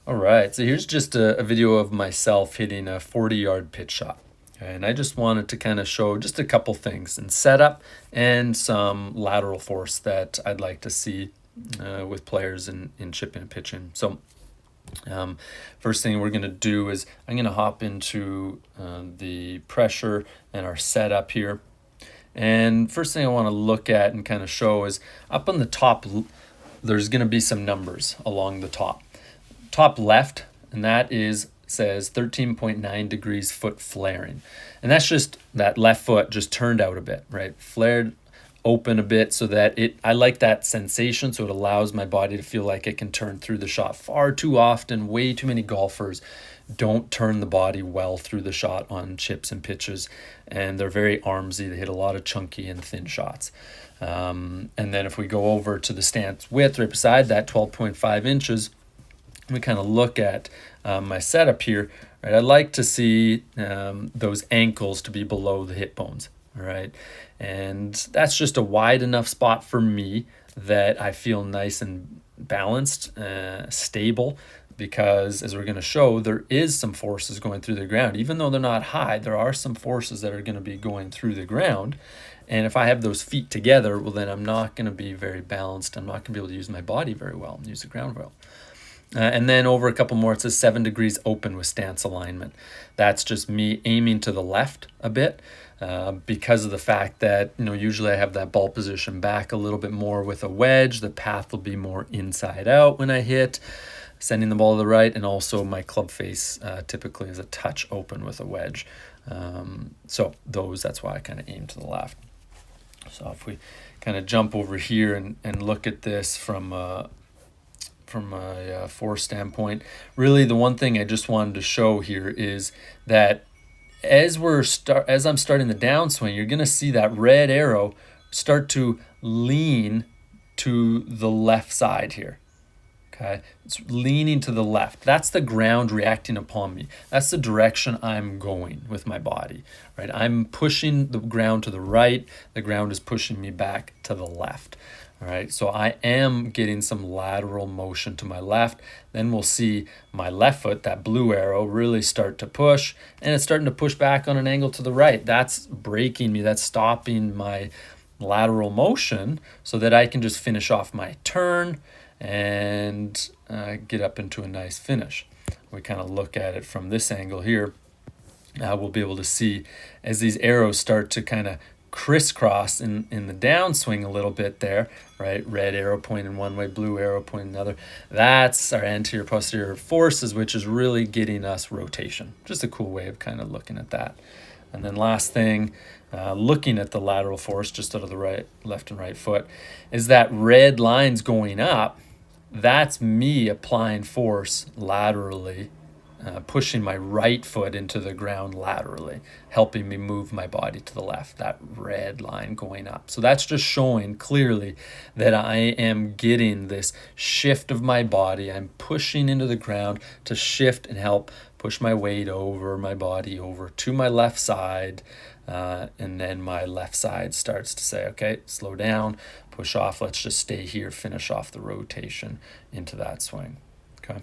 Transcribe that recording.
All right, so here's just a video of myself hitting a 40-yard pitch shot. Okay, and I just wanted to kind of show just a couple things in setup and some lateral force that I'd like to see with players in chipping and pitching. So first thing we're going to do is I'm going to hop into the pressure and our setup here. And first thing I want to look at and kind of show is up on the top, there's going to be some numbers along the top left, and that says 13.9 degrees foot flaring. And that's just that left foot just turned out a bit, right? Flared open a bit so that I like that sensation, so it allows my body to feel like it can turn through the shot. Far too often, way too many golfers don't turn the body well through the shot on chips and pitches, and they're very armsy. They hit a lot of chunky and thin shots. And then if we go over to the stance width right beside that, 12.5 inches, we kind of look at my setup here, right? I like to see those ankles to be below the hip bones, all right? And that's just a wide enough spot for me that I feel nice and balanced, stable, because as we're going to show, there is some forces going through the ground. Even though they're not high, there are some forces that are going to be going through the ground. And if I have those feet together, well, then I'm not going to be very balanced. I'm not going to be able to use my body very well and use the ground well. And then over a couple more, it says 7 degrees open with stance alignment. That's just me aiming to the left a bit because of the fact that, usually I have that ball position back a little bit more with a wedge. The path will be more inside out when I hit, sending the ball to the right, and also my club face typically is a touch open with a wedge. So that's why I kind of aim to the left. So if we kind of jump over here and look at this from a force standpoint, really the one thing I just wanted to show here is that as I'm starting the downswing, you're going to see that red arrow start to lean to the left side here. Okay, it's leaning to the left. That's the ground reacting upon me. That's the direction I'm going with my body, right? I'm pushing the ground to the right. The ground is pushing me back to the left. All right, so I am getting some lateral motion to my left. Then we'll see my left foot, that blue arrow, really start to push, and it's starting to push back on an angle to the right. That's breaking me. That's stopping my lateral motion so that I can just finish off my turn and get up into a nice finish. We kind of look at it from this angle here. We'll be able to see as these arrows start to kind of crisscross in the downswing a little bit there, right? Red arrow pointing one way, blue arrow pointing another. That's our anterior posterior forces, which is really getting us rotation. Just a cool way of kind of looking at that. And then last thing, looking at the lateral force just out of the left and right foot, is that red line's going up. That's me applying force laterally, pushing my right foot into the ground laterally, helping me move my body to the left, that red line going up. So that's just showing clearly that I am getting this shift of my body. I'm pushing into the ground to shift and help push my weight over, my body over to my left side. And then my left side starts to say, okay, slow down, push off, let's just stay here, finish off the rotation into that swing. Okay.